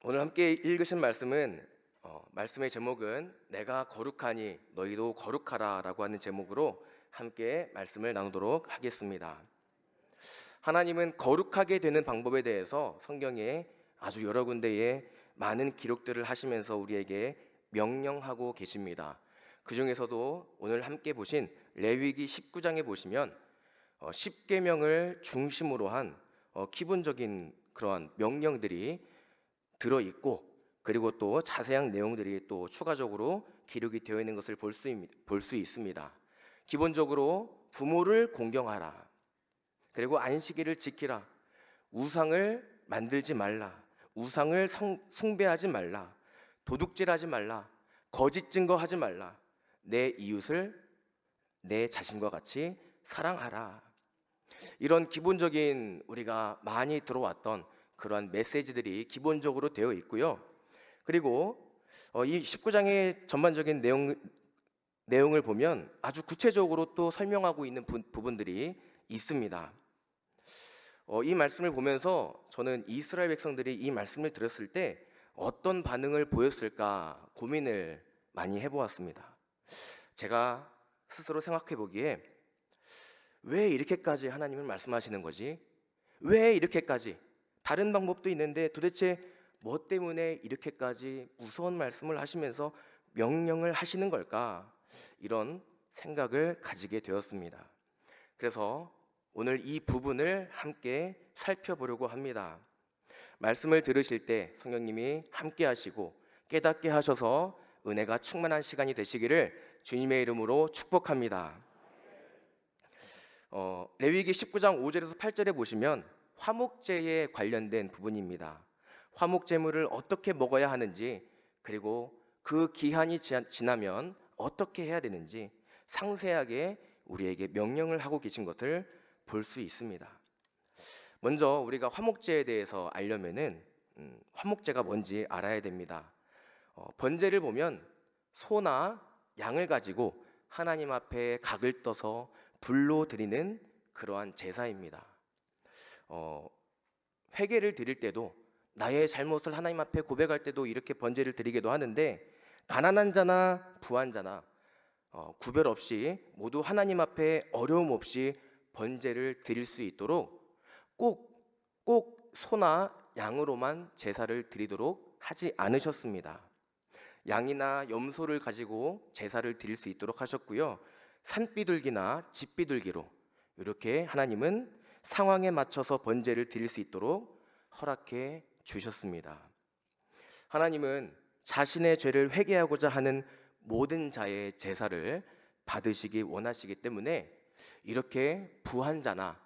오늘 함께 읽으신 말씀은 말씀의 제목은 내가 거룩하니 너희도 거룩하라 라고 하는 제목으로 함께 말씀을 나누도록 하겠습니다. 하나님은 거룩하게 되는 방법에 대해서 성경에 아주 여러 군데에 많은 기록들을 하시면서 우리에게 명령하고 계십니다. 그 중에서도 오늘 함께 보신 레위기 19장에 보시면 10계명을 중심으로 한 기본적인 그러한 명령들이 들어있고, 그리고 또 자세한 내용들이 또 추가적으로 기록이 되어 있는 것을 볼 수 있습니다. 기본적으로 부모를 공경하라, 그리고 안식일을 지키라, 우상을 만들지 말라, 우상을 숭배하지 말라, 도둑질하지 말라, 거짓 증거하지 말라, 내 이웃을 내 자신과 같이 사랑하라. 이런 기본적인 우리가 많이 들어왔던 그러한 메시지들이 기본적으로 되어 있고요. 그리고 이 19장의 전반적인 내용을 보면 아주 구체적으로 또 설명하고 있는 부분들이 있습니다. 이 말씀을 보면서 저는 이스라엘 백성들이 이 말씀을 들었을 때 어떤 반응을 보였을까 고민을 많이 해보았습니다. 제가 스스로 생각해 보기에 왜 이렇게까지 하나님은 말씀하시는 거지? 왜 이렇게까지? 다른 방법도 있는데 도대체 뭐 때문에 이렇게까지 무서운 말씀을 하시면서 명령을 하시는 걸까? 이런 생각을 가지게 되었습니다. 그래서 오늘 이 부분을 함께 살펴보려고 합니다. 말씀을 들으실 때 성령님이 함께 하시고 깨닫게 하셔서 은혜가 충만한 시간이 되시기를 주님의 이름으로 축복합니다. 레위기 19장 5절에서 8절에 보시면 화목제에 관련된 부분입니다. 화목제물을 어떻게 먹어야 하는지, 그리고 그 기한이 지나면 어떻게 해야 되는지 상세하게 우리에게 명령을 하고 계신 것을 볼 수 있습니다. 먼저 우리가 화목제에 대해서 알려면은 화목제가 뭔지 알아야 됩니다. 번제를 보면 소나 양을 가지고 하나님 앞에 각을 떠서 불로 드리는 그러한 제사입니다. 회개를 드릴 때도, 나의 잘못을 하나님 앞에 고백할 때도 이렇게 번제를 드리기도 하는데, 가난한 자나 부한 자나 구별 없이 모두 하나님 앞에 어려움 없이 번제를 드릴 수 있도록 꼭 소나 양으로만 제사를 드리도록 하지 않으셨습니다. 양이나 염소를 가지고 제사를 드릴 수 있도록 하셨고요. 산비둘기나 집비둘기로 이렇게 하나님은 상황에 맞춰서 번제를 드릴 수 있도록 허락해 주셨습니다. 하나님은 자신의 죄를 회개하고자 하는 모든 자의 제사를 받으시기 원하시기 때문에 이렇게 부한 자나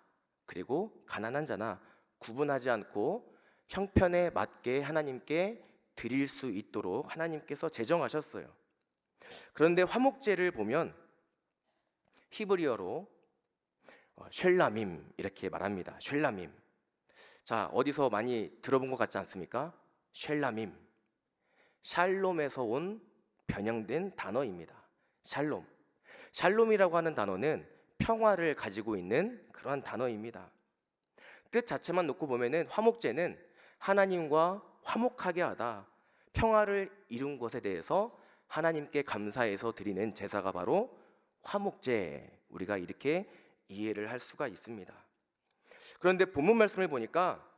그리고 가난한 자나 구분하지 않고 형편에 맞게 하나님께 드릴 수 있도록 하나님께서 제정하셨어요. 그런데 화목제를 보면 히브리어로 쉘라밈 이렇게 말합니다. 쉘라밈. 자, 어디서 많이 들어본 것 같지 않습니까? 쉘라밈. 샬롬에서 온 변형된 단어입니다. 샬롬. 샬롬이라고 하는 단어는 평화를 가지고 있는 그러한 단어입니다. 뜻 자체만 놓고 보면은 화목제는 하나님과 화목하게 하다, 평화를 이룬 것에 대해서 하나님께 감사해서 드리는 제사가 바로 화목제, 우리가 이렇게 이해를 할 수가 있습니다. 그런데 본문 말씀을 보니까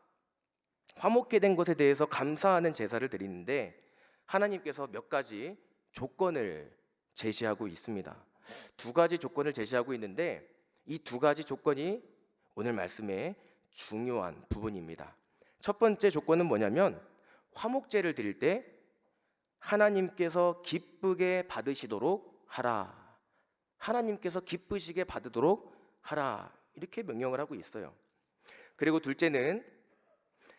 화목게 된 것에 대해서 감사하는 제사를 드리는데 하나님께서 몇 가지 조건을 제시하고 있습니다. 두 가지 조건을 제시하고 있는데 이 두 가지 조건이 오늘 말씀의 중요한 부분입니다. 첫 번째 조건은 뭐냐면 화목제를 드릴 때 하나님께서 기쁘게 받으시도록 하라. 하나님께서 기쁘시게 받으도록 하라. 이렇게 명령을 하고 있어요. 그리고 둘째는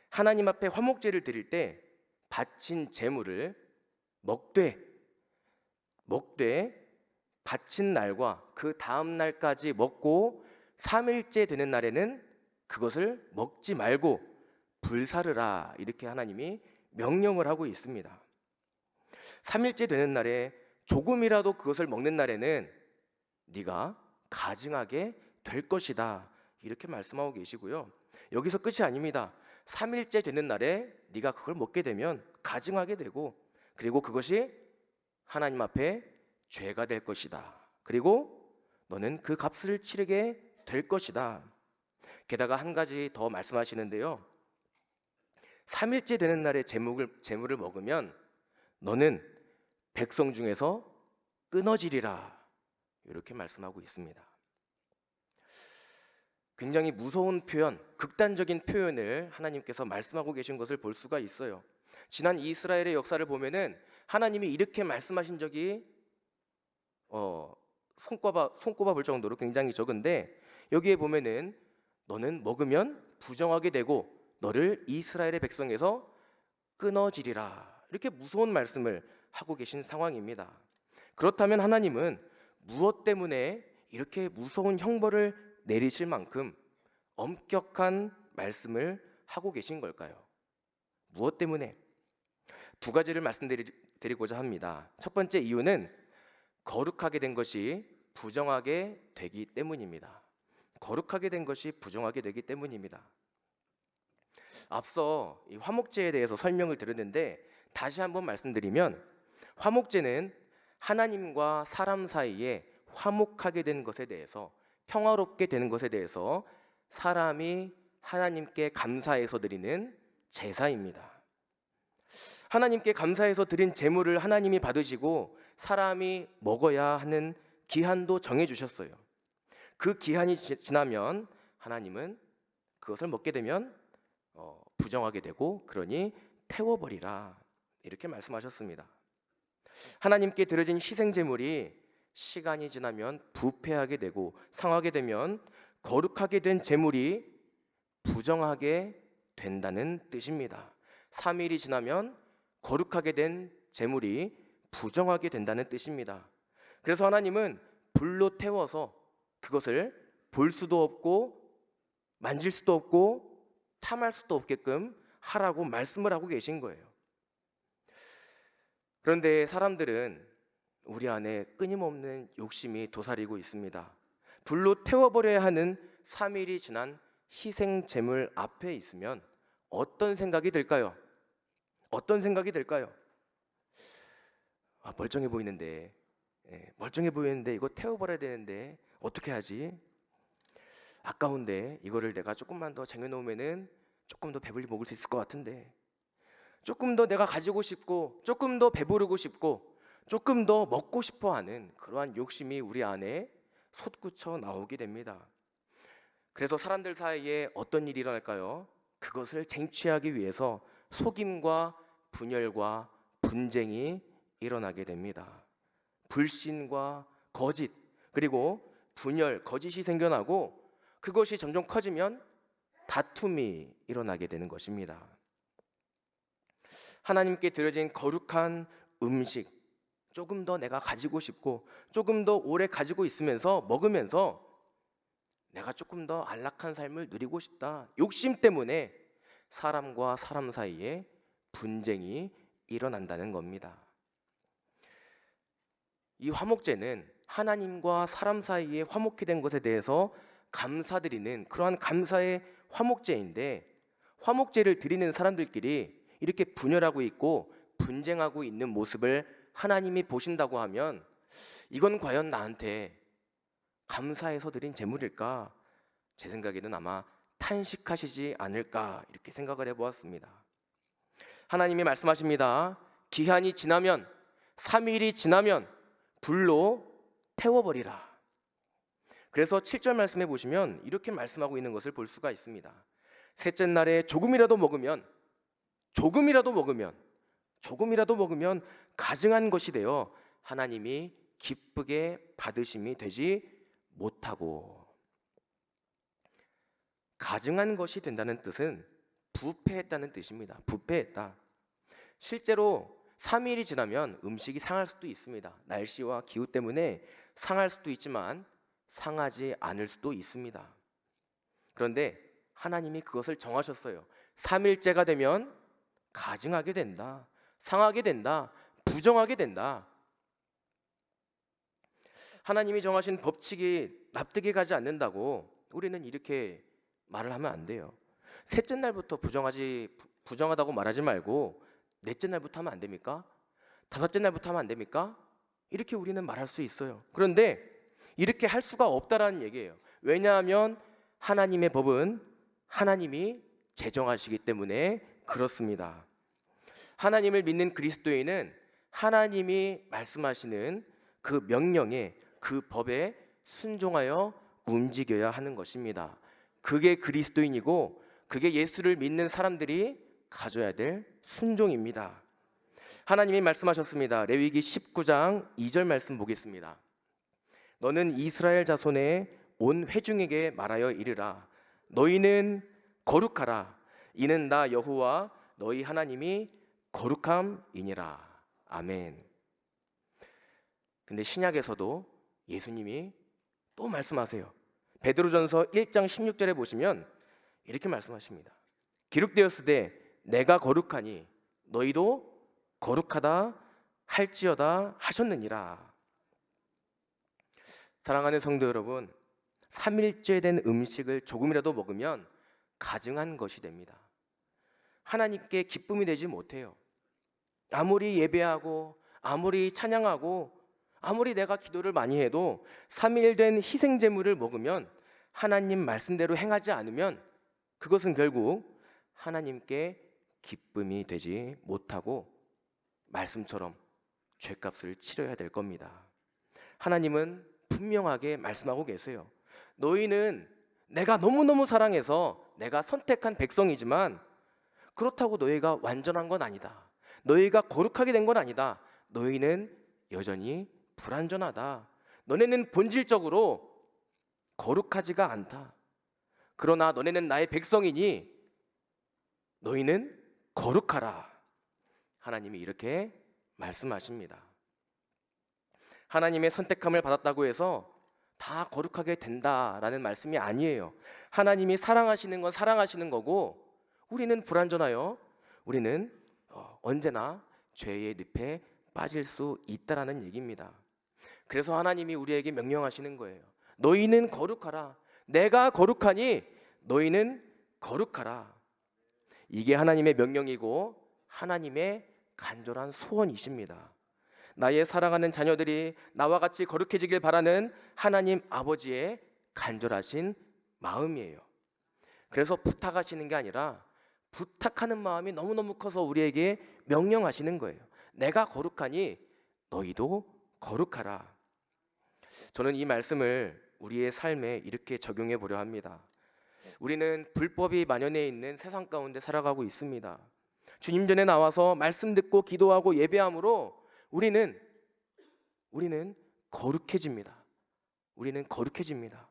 하나님 앞에 화목제를 드릴 때 바친 제물을 먹되 바친 날과 그 다음 날까지 먹고 3일째 되는 날에는 그것을 먹지 말고 불사르라. 이렇게 하나님이 명령을 하고 있습니다. 3일째 되는 날에 조금이라도 그것을 먹는 날에는 네가 가증하게 될 것이다. 이렇게 말씀하고 계시고요. 여기서 끝이 아닙니다. 3일째 되는 날에 네가 그걸 먹게 되면 가증하게 되고, 그리고 그것이 하나님 앞에 죄가 될 것이다. 그리고 너는 그 값을 치르게 될 것이다. 게다가 한 가지 더 말씀하시는데요. 3일째 되는 날에 제물을 먹으면 너는 백성 중에서 끊어지리라. 이렇게 말씀하고 있습니다. 굉장히 무서운 표현, 극단적인 표현을 하나님께서 말씀하고 계신 것을 볼 수가 있어요. 지난 이스라엘의 역사를 보면은 하나님이 이렇게 말씀하신 적이 손꼽아 볼 정도로 굉장히 적은데, 여기에 보면은 너는 먹으면 부정하게 되고 너를 이스라엘의 백성에서 끊어지리라, 이렇게 무서운 말씀을 하고 계신 상황입니다. 그렇다면 하나님은 무엇 때문에 이렇게 무서운 형벌을 내리실 만큼 엄격한 말씀을 하고 계신 걸까요? 무엇 때문에? 두 가지를 말씀드리고자 합니다. 첫 번째 이유는 거룩하게 된 것이 부정하게 되기 때문입니다. 거룩하게 된 것이 부정하게 되기 때문입니다. 앞서 이 화목제에 대해서 설명을 드렸는데, 다시 한번 말씀드리면 화목제는 하나님과 사람 사이에 화목하게 되는 것에 대해서, 평화롭게 되는 것에 대해서 사람이 하나님께 감사해서 드리는 제사입니다. 하나님께 감사해서 드린 제물을 하나님이 받으시고 사람이 먹어야 하는 기한도 정해 주셨어요. 그 기한이 지나면 하나님은 그것을 먹게 되면 부정하게 되고, 그러니 태워버리라, 이렇게 말씀하셨습니다. 하나님께 드려진 희생 제물이 시간이 지나면 부패하게 되고 상하게 되면 거룩하게 된 제물이 부정하게 된다는 뜻입니다. 3일이 지나면 거룩하게 된 제물이 부정하게 된다는 뜻입니다. 그래서 하나님은 불로 태워서 그것을 볼 수도 없고 만질 수도 없고 탐할 수도 없게끔 하라고 말씀을 하고 계신 거예요. 그런데 사람들은 우리 안에 끊임없는 욕심이 도사리고 있습니다. 불로 태워버려야 하는 3일이 지난 희생 제물 앞에 있으면 어떤 생각이 들까요? 어떤 생각이 들까요? 멀쩡해 보이는데, 멀쩡해 보이는데 이거 태워버려야 되는데 어떻게 하지? 아까운데 이거를 내가 조금만 더 쟁여놓으면은 조금 더 배불리 먹을 수 있을 것 같은데, 조금 더 내가 가지고 싶고 조금 더 배부르고 싶고 조금 더 먹고 싶어 하는 그러한 욕심이 우리 안에 솟구쳐 나오게 됩니다. 그래서 사람들 사이에 어떤 일이 일어날까요? 그것을 쟁취하기 위해서 속임과 분열과 분쟁이 일어나게 됩니다. 불신과 거짓, 그리고 분열, 거짓이 생겨나고 그것이 점점 커지면 다툼이 일어나게 되는 것입니다. 하나님께 드려진 거룩한 음식, 조금 더 내가 가지고 싶고 조금 더 오래 가지고 있으면서 먹으면서 내가 조금 더 안락한 삶을 누리고 싶다, 욕심 때문에 사람과 사람 사이에 분쟁이 일어난다는 겁니다. 이 화목제는 하나님과 사람 사이에 화목히 된 것에 대해서 감사드리는 그러한 감사의 화목제인데, 화목제를 드리는 사람들끼리 이렇게 분열하고 있고 분쟁하고 있는 모습을 하나님이 보신다고 하면 이건 과연 나한테 감사해서 드린 제물일까? 제 생각에는 아마 탄식하시지 않을까, 이렇게 생각을 해보았습니다. 하나님이 말씀하십니다. 기한이 지나면, 3일이 지나면 불로 태워버리라. 그래서 7절 말씀해 보시면 이렇게 말씀하고 있는 것을 볼 수가 있습니다. 셋째 날에 조금이라도 먹으면 가증한 것이 되어 하나님이 기쁘게 받으심이 되지 못하고. 가증한 것이 된다는 뜻은 부패했다는 뜻입니다. 부패했다. 실제로 3일이 지나면 음식이 상할 수도 있습니다. 날씨와 기후 때문에 상할 수도 있지만 상하지 않을 수도 있습니다. 그런데 하나님이 그것을 정하셨어요. 3일째가 되면 가증하게 된다, 상하게 된다, 부정하게 된다. 하나님이 정하신 법칙이 납득이 가지 않는다고 우리는 이렇게 말을 하면 안 돼요. 셋째 날부터 부정하다고 말하지 말고 넷째 날부터 하면 안 됩니까? 다섯째 날부터 하면 안 됩니까? 이렇게 우리는 말할 수 있어요. 그런데 이렇게 할 수가 없다라는 얘기예요. 왜냐하면 하나님의 법은 하나님이 제정하시기 때문에 그렇습니다. 하나님을 믿는 그리스도인은 하나님이 말씀하시는 그 명령에, 그 법에 순종하여 움직여야 하는 것입니다. 그게 그리스도인이고 그게 예수를 믿는 사람들이 가져야 될 순종입니다. 하나님이 말씀하셨습니다. 레위기 19장 2절 말씀 보겠습니다. 너는 이스라엘 자손의 온 회중에게 말하여 이르라. 너희는 거룩하라. 이는 나 여호와 너희 하나님이 거룩함이니라. 아멘. 근데 신약에서도 예수님이 또 말씀하세요. 베드로전서 1장 16절에 보시면 이렇게 말씀하십니다. 기록되었으되 내가 거룩하니 너희도 거룩하다 할지어다 하셨느니라. 사랑하는 성도 여러분, 3일째 된 음식을 조금이라도 먹으면 가증한 것이 됩니다. 하나님께 기쁨이 되지 못해요. 아무리 예배하고 아무리 찬양하고 아무리 내가 기도를 많이 해도 3일 된 희생 제물을 먹으면, 하나님 말씀대로 행하지 않으면 그것은 결국 하나님께 기쁨이 되지 못하고 말씀처럼 죗값을 치러야 될 겁니다. 하나님은 분명하게 말씀하고 계세요. 너희는 내가 너무너무 사랑해서 내가 선택한 백성이지만 그렇다고 너희가 완전한 건 아니다. 너희가 거룩하게 된 건 아니다. 너희는 여전히 불완전하다. 너네는 본질적으로 거룩하지가 않다. 그러나 너네는 나의 백성이니 너희는 거룩하라. 하나님이 이렇게 말씀하십니다. 하나님의 선택함을 받았다고 해서 다 거룩하게 된다라는 말씀이 아니에요. 하나님이 사랑하시는 건 사랑하시는 거고, 우리는 불완전하여 우리는 언제나 죄의 늪에 빠질 수 있다라는 얘기입니다. 그래서 하나님이 우리에게 명령하시는 거예요. 너희는 거룩하라. 내가 거룩하니 너희는 거룩하라. 이게 하나님의 명령이고 하나님의 간절한 소원이십니다. 나의 사랑하는 자녀들이 나와 같이 거룩해지길 바라는 하나님 아버지의 간절하신 마음이에요. 그래서 부탁하시는 게 아니라 부탁하는 마음이 너무너무 커서 우리에게 명령하시는 거예요. 내가 거룩하니 너희도 거룩하라. 저는 이 말씀을 우리의 삶에 이렇게 적용해 보려 합니다. 우리는 불법이 만연해 있는 세상 가운데 살아가고 있습니다. 주님 전에 나와서 말씀 듣고 기도하고 예배함으로 우리는 거룩해집니다. 우리는 거룩해집니다.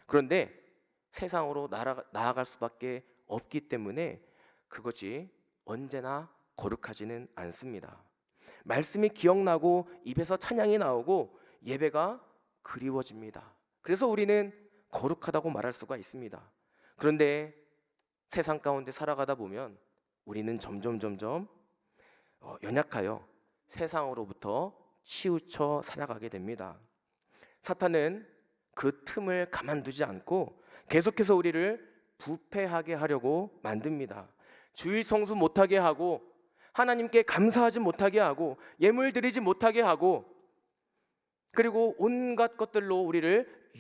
그런데 세상으로 나아갈 수밖에 없기 때문에 그것이 언제나 거룩하지는 않습니다. 말씀이 기억나고 입에서 찬양이 나오고 예배가 그리워집니다. 그래서 우리는 거룩하다고 말할 수가 있습니다. 그런데 세상 가운데 살아가다 보면 우리는 점점 연약하여 세상으로부터 치우쳐 살아가게 됩니다. 사탄은 그 틈을 가만두지 않고 계속해서 우리를 부패하게 하려고 만듭니다. 주일 성수 못하게 하고 하나님께 감사하지 못하게 하고 예물 드리지 못하게 하고, 그리고 온갖 것들로 우리를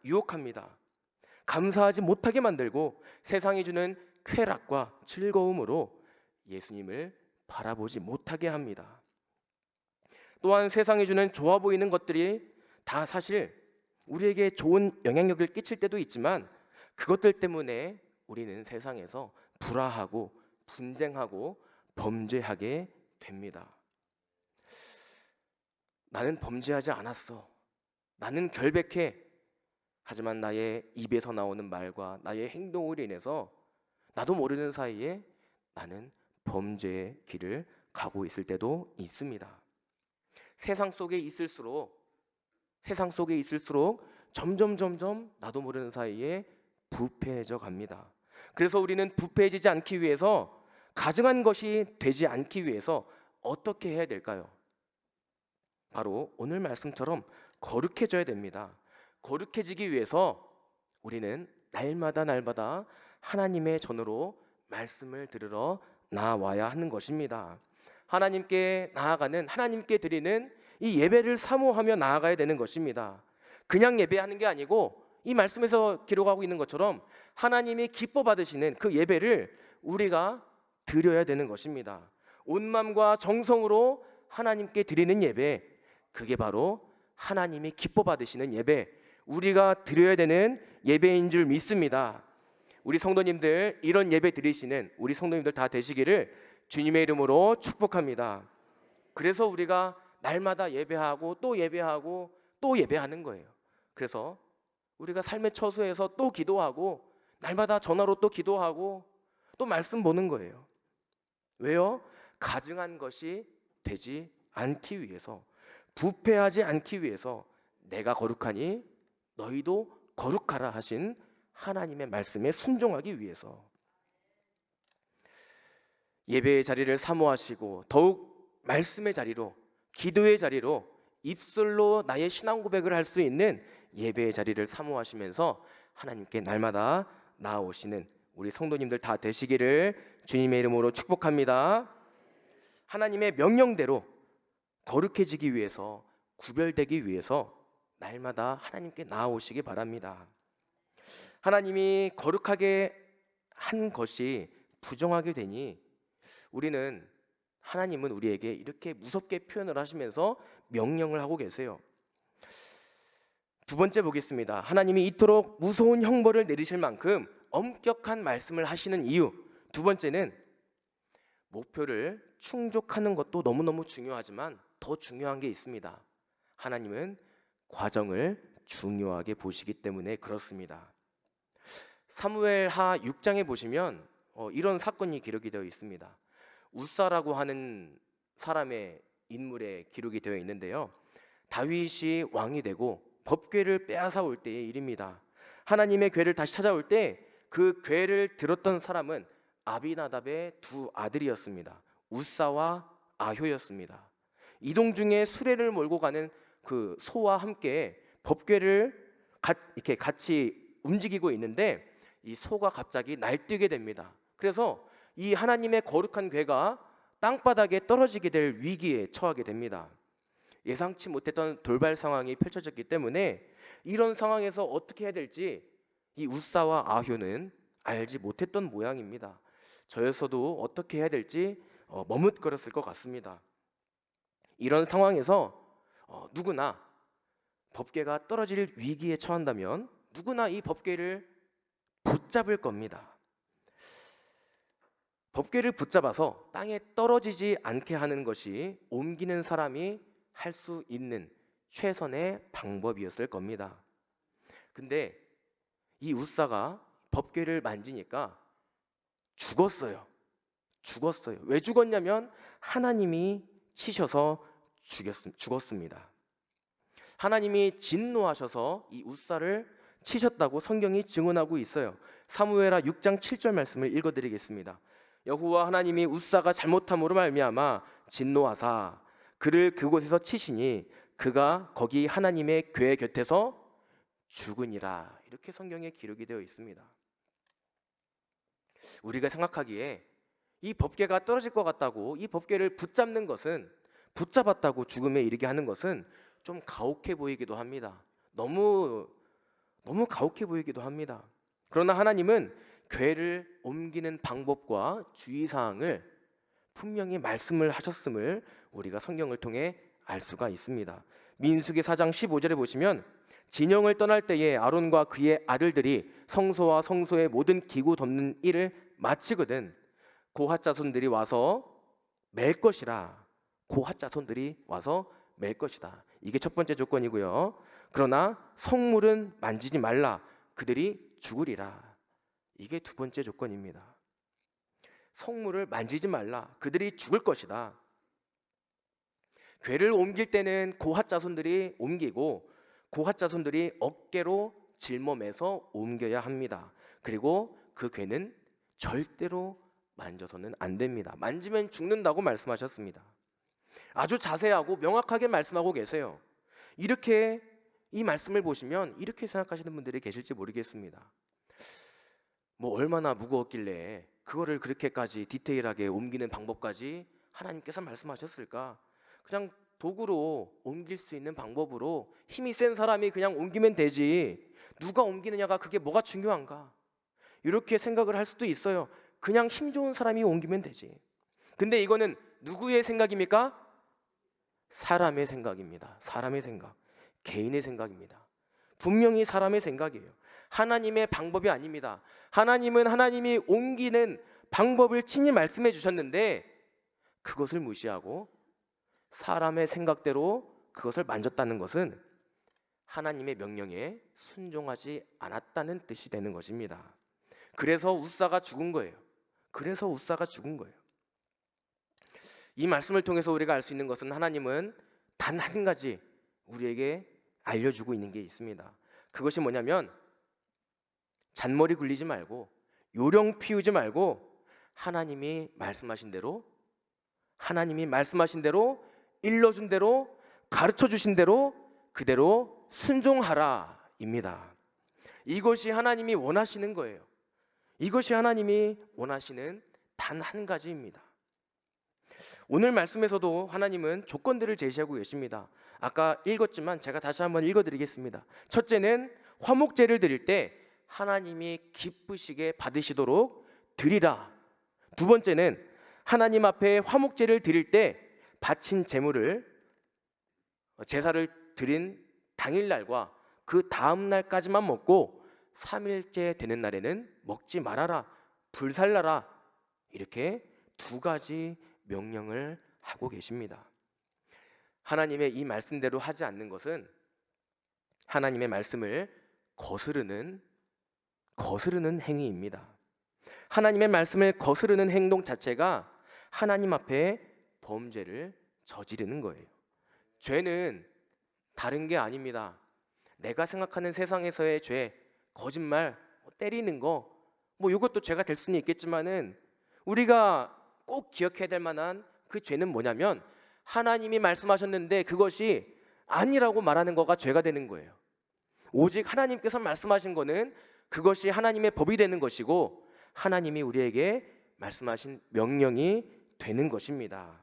유혹합니다. 감사하지 못하게 만들고 세상이 주는 쾌락과 즐거움으로 예수님을 바라보지 못하게 합니다. 또한 세상이 주는 좋아 보이는 것들이 다 사실 우리에게 좋은 영향력을 끼칠 때도 있지만 그것들 때문에 우리는 세상에서 불화하고 분쟁하고 범죄하게 됩니다. 나는 범죄하지 않았어. 나는 결백해. 하지만 나의 입에서 나오는 말과 나의 행동으로 인해서 나도 모르는 사이에 나는 범죄의 길을 가고 있을 때도 있습니다. 세상 속에 있을수록 점점 나도 모르는 사이에 부패해져 갑니다. 그래서 우리는 부패해지지 않기 위해서, 가증한 것이 되지 않기 위해서 어떻게 해야 될까요? 바로 오늘 말씀처럼 거룩해져야 됩니다. 거룩해지기 위해서 우리는 날마다 하나님의 전으로 말씀을 들으러 나와야 하는 것입니다. 하나님께 나아가는, 하나님께 드리는 이 예배를 사모하며 나아가야 되는 것입니다. 그냥 예배하는 게 아니고 이 말씀에서 기록하고 있는 것처럼 하나님이 기뻐 받으시는 그 예배를 우리가 드려야 되는 것입니다. 온 마음과 정성으로 하나님께 드리는 예배, 그게 바로 하나님이 기뻐 받으시는 예배, 우리가 드려야 되는 예배인 줄 믿습니다. 우리 성도님들, 이런 예배 드리시는 우리 성도님들 다 되시기를 주님의 이름으로 축복합니다. 그래서 우리가 날마다 예배하고 또 예배하고 또 예배하는 거예요. 그래서 우리가 삶의 처소에서 또 기도하고 날마다 전화로 또 기도하고 또 말씀 보는 거예요. 왜요? 가증한 것이 되지 않기 위해서, 부패하지 않기 위해서, 내가 거룩하니 너희도 거룩하라 하신 하나님의 말씀에 순종하기 위해서. 예배의 자리를 사모하시고 더욱 말씀의 자리로, 기도의 자리로, 입술로 나의 신앙 고백을 할 수 있는 예배의 자리를 사모하시면서 하나님께 날마다 나아오시는 우리 성도님들 다 되시기를 주님의 이름으로 축복합니다. 하나님의 명령대로 거룩해지기 위해서, 구별되기 위해서 날마다 하나님께 나아오시기 바랍니다. 하나님이 거룩하게 한 것이 부정하게 되니 하나님은 우리에게 이렇게 무섭게 표현을 하시면서 명령을 하고 계세요. 두 번째 보겠습니다. 하나님이 이토록 무서운 형벌을 내리실 만큼 엄격한 말씀을 하시는 이유, 두 번째는 목표를 충족하는 것도 너무너무 중요하지만 더 중요한 게 있습니다. 하나님은 과정을 중요하게 보시기 때문에 그렇습니다. 사무엘하 6장에 보시면 이런 사건이 기록이 되어 있습니다. 웃사라고 하는 사람의 인물의 기록이 되어 있는데요, 다윗이 왕이 되고 법궤를 빼앗아 올 때의 일입니다. 하나님의 궤를 다시 찾아올 때 그 궤를 들었던 사람은 아비나답의 두 아들이었습니다. 웃사와 아효였습니다. 이동 중에 수레를 몰고 가는 그 소와 함께 법궤를 이렇게 같이 움직이고 있는데 이 소가 갑자기 날뛰게 됩니다. 그래서 이 하나님의 거룩한 궤가 땅바닥에 떨어지게 될 위기에 처하게 됩니다. 예상치 못했던 돌발 상황이 펼쳐졌기 때문에 이런 상황에서 어떻게 해야 될지 이 웃사와 아효는 알지 못했던 모양입니다. 저였어도 어떻게 해야 될지 머뭇거렸을 것 같습니다. 이런 상황에서 누구나 법궤가 떨어질 위기에 처한다면 누구나 이 법궤를 붙잡을 겁니다. 법궤를 붙잡아서 땅에 떨어지지 않게 하는 것이 옮기는 사람이 할 수 있는 최선의 방법이었을 겁니다. 근데 이 웃사가 법궤를 만지니까 죽었어요. 왜 죽었냐면 하나님이 치셔서 죽었습니다. 하나님이 진노하셔서 이 웃사를 치셨다고 성경이 증언하고 있어요. 사무엘하 6장 7절 말씀을 읽어드리겠습니다. 여호와 하나님이 웃사가 잘못함으로 말미암아 진노하사 그를 그곳에서 치시니 그가 거기 하나님의 궤 곁에서 죽으니라. 이렇게 성경에 기록이 되어 있습니다. 우리가 생각하기에 이 법궤가 떨어질 것 같다고 이 법궤를 붙잡는 것은, 붙잡았다고 죽음에 이르게 하는 것은 좀 가혹해 보이기도 합니다. 너무 가혹해 보이기도 합니다. 그러나 하나님은 궤를 옮기는 방법과 주의사항을 분명히 말씀을 하셨음을 우리가 성경을 통해 알 수가 있습니다. 민수기 4장 15절에 보시면 진영을 떠날 때에 아론과 그의 아들들이 성소와 성소의 모든 기구 덮는 일을 마치거든 고핫 자손들이 와서 맬 것이라. 고핫 자손들이 와서 맬 것이다. 이게 첫 번째 조건이고요. 그러나 성물은 만지지 말라. 그들이 죽으리라. 이게 두 번째 조건입니다. 성물을 만지지 말라. 그들이 죽을 것이다. 궤를 옮길 때는 고핫 자손들이 옮기고 고핫 자손들이 어깨로 짊어매서 옮겨야 합니다. 그리고 그 궤는 절대로 만져서는 안 됩니다. 만지면 죽는다고 말씀하셨습니다. 아주 자세하고 명확하게 말씀하고 계세요. 이렇게 이 말씀을 보시면 이렇게 생각하시는 분들이 계실지 모르겠습니다. 뭐 얼마나 무거웠길래 그거를 그렇게까지 디테일하게 옮기는 방법까지 하나님께서 말씀하셨을까? 그냥 도구로 옮길 수 있는 방법으로 힘이 센 사람이 그냥 옮기면 되지, 누가 옮기느냐가 그게 뭐가 중요한가? 이렇게 생각을 할 수도 있어요. 그냥 힘 좋은 사람이 옮기면 되지. 근데 이거는 누구의 생각입니까? 사람의 생각입니다. 사람의 생각, 개인의 생각입니다. 분명히 사람의 생각이에요. 하나님의 방법이 아닙니다. 하나님은 하나님이 옮기는 방법을 친히 말씀해 주셨는데 그것을 무시하고 사람의 생각대로 그것을 만졌다는 것은 하나님의 명령에 순종하지 않았다는 뜻이 되는 것입니다. 그래서 웃사가 죽은 거예요. 그래서 웃사가 죽은 거예요. 이 말씀을 통해서 우리가 알 수 있는 것은 하나님은 단 한 가지 우리에게 알려주고 있는 게 있습니다. 그것이 뭐냐면 잔머리 굴리지 말고 요령 피우지 말고 하나님이 말씀하신 대로, 하나님이 말씀하신 대로, 일러준 대로, 가르쳐 주신 대로 그대로 순종하라 입니다. 이것이 하나님이 원하시는 거예요. 이것이 하나님이 원하시는 단 한 가지입니다. 오늘 말씀에서도 하나님은 조건들을 제시하고 계십니다. 아까 읽었지만 제가 다시 한번 읽어드리겠습니다. 첫째는 화목제를 드릴 때 하나님이 기쁘시게 받으시도록 드리라. 두 번째는 하나님 앞에 화목제를 드릴 때 바친 제물을, 제사를 드린 당일날과 그 다음 날까지만 먹고 3일째 되는 날에는 먹지 말아라, 불살라라, 이렇게 두 가지 명령을 하고 계십니다. 하나님의 이 말씀대로 하지 않는 것은 하나님의 말씀을 거스르는 행위입니다. 하나님의 말씀을 거스르는 행동 자체가 하나님 앞에 범죄를 저지르는 거예요. 죄는 다른 게 아닙니다. 내가 생각하는 세상에서의 죄, 거짓말, 때리는 거, 뭐 이것도 죄가 될 수는 있겠지만은 우리가 꼭 기억해야 될 만한 그 죄는 뭐냐면 하나님이 말씀하셨는데 그것이 아니라고 말하는 거가 죄가 되는 거예요. 오직 하나님께서 말씀하신 거는 그것이 하나님의 법이 되는 것이고 하나님이 우리에게 말씀하신 명령이 되는 것입니다.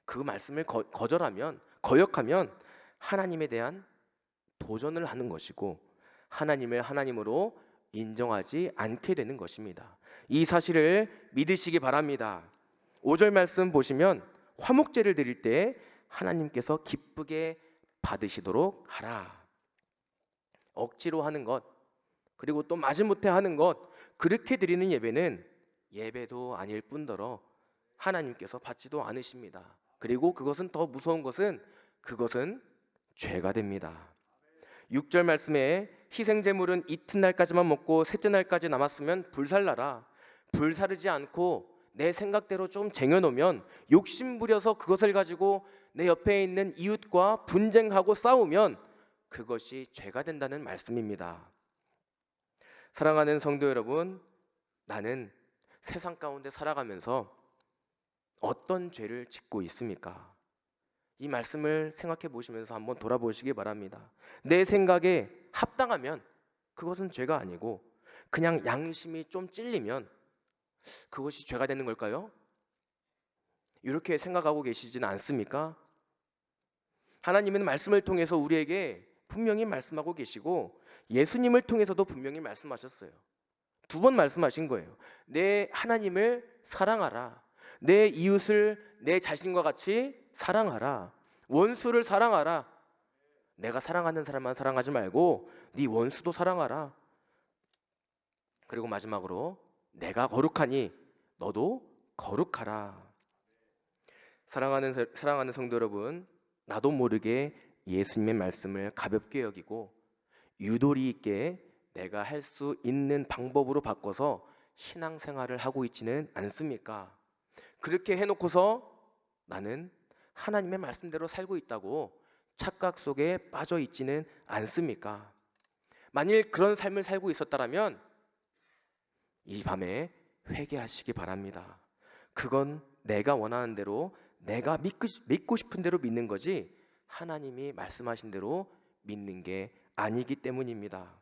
그 말씀을 거절하면, 거역하면 하나님에 대한 도전을 하는 것이고 하나님을 하나님으로 인정하지 않게 되는 것입니다. 이 사실을 믿으시기 바랍니다. 5절 말씀 보시면 화목제를 드릴 때 하나님께서 기쁘게 받으시도록 하라. 억지로 하는 것, 그리고 또 마지못해 하는 것, 그렇게 드리는 예배는 예배도 아닐 뿐더러 하나님께서 받지도 않으십니다. 그리고 그것은 더 무서운 것은 그것은 죄가 됩니다. 6절 말씀에 희생제물은 이튿날까지만 먹고 셋째 날까지 남았으면 불살라라. 불사르지 않고 내 생각대로 좀 쟁여놓으면, 욕심 부려서 그것을 가지고 내 옆에 있는 이웃과 분쟁하고 싸우면 그것이 죄가 된다는 말씀입니다. 사랑하는 성도 여러분, 나는 세상 가운데 살아가면서 어떤 죄를 짓고 있습니까? 이 말씀을 생각해 보시면서 한번 돌아보시기 바랍니다. 내 생각에 합당하면 그것은 죄가 아니고 그냥 양심이 좀 찔리면 그것이 죄가 되는 걸까요? 이렇게 생각하고 계시지는 않습니까? 하나님은 말씀을 통해서 우리에게 분명히 말씀하고 계시고 예수님을 통해서도 분명히 말씀하셨어요. 두 번 말씀하신 거예요. 내 하나님을 사랑하라. 내 이웃을 내 자신과 같이 사랑하라. 원수를 사랑하라. 내가 사랑하는 사람만 사랑하지 말고 네 원수도 사랑하라. 그리고 마지막으로 내가 거룩하니 너도 거룩하라. 사랑하는 성도 여러분, 나도 모르게 예수님의 말씀을 가볍게 여기고 유도리 있게 내가 할 수 있는 방법으로 바꿔서 신앙생활을 하고 있지는 않습니까? 그렇게 해놓고서 나는 하나님의 말씀대로 살고 있다고 착각 속에 빠져 있지는 않습니까? 만일 그런 삶을 살고 있었다면 이 밤에 회개하시기 바랍니다. 그건 내가 원하는 대로, 내가 믿고 싶은 대로 믿는 거지 하나님이 말씀하신 대로 믿는 게 아니기 때문입니다.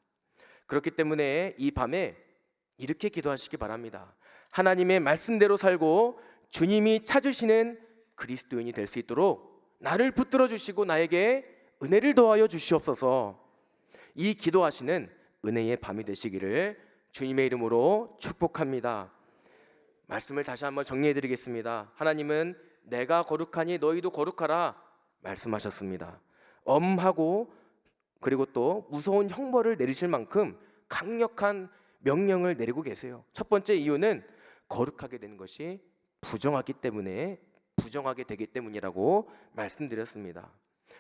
그렇기 때문에 이 밤에 이렇게 기도하시기 바랍니다. 하나님의 말씀대로 살고 주님이 찾으시는 그리스도인이 될 수 있도록 나를 붙들어 주시고 나에게 은혜를 더하여 주시옵소서. 이 기도하시는 은혜의 밤이 되시기를 주님의 이름으로 축복합니다. 말씀을 다시 한번 정리해 드리겠습니다. 하나님은 내가 거룩하니 너희도 거룩하라 말씀하셨습니다. 엄하고 그리고 또 무서운 형벌을 내리실 만큼 강력한 명령을 내리고 계세요. 첫 번째 이유는 거룩하게 되는 것이 부정하게 되기 때문이라고 말씀드렸습니다.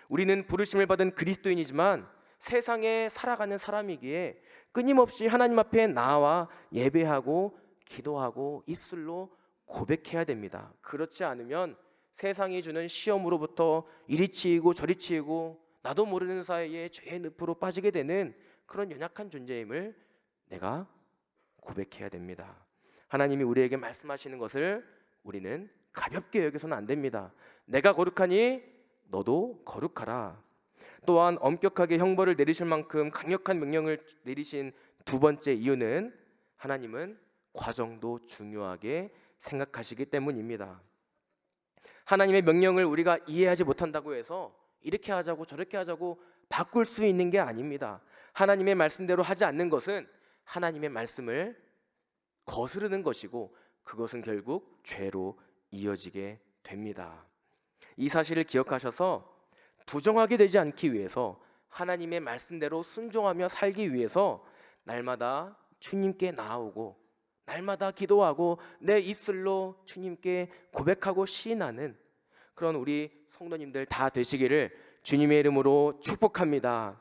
우리는 부르심을 받은 그리스도인이지만 세상에 살아가는 사람이기에 끊임없이 하나님 앞에 나와 예배하고 기도하고 입술로 고백해야 됩니다. 그렇지 않으면 세상이 주는 시험으로부터 이리 치이고 저리 치이고 나도 모르는 사이에 죄의 늪으로 빠지게 되는 그런 연약한 존재임을 내가 고백해야 됩니다. 하나님이 우리에게 말씀하시는 것을 우리는 가볍게 여겨서는 안 됩니다. 내가 거룩하니 너도 거룩하라. 또한 엄격하게 형벌을 내리실 만큼 강력한 명령을 내리신 두 번째 이유는 하나님은 과정도 중요하게 생각하시기 때문입니다. 하나님의 명령을 우리가 이해하지 못한다고 해서 이렇게 하자고 저렇게 하자고 바꿀 수 있는 게 아닙니다. 하나님의 말씀대로 하지 않는 것은 하나님의 말씀을 거스르는 것이고 그것은 결국 죄로 이어지게 됩니다. 이 사실을 기억하셔서 부정하게 되지 않기 위해서 하나님의 말씀대로 순종하며 살기 위해서 날마다 주님께 나아오고 날마다 기도하고 내 입술로 주님께 고백하고 시인하는 그런 우리 성도님들 다 되시기를 주님의 이름으로 축복합니다.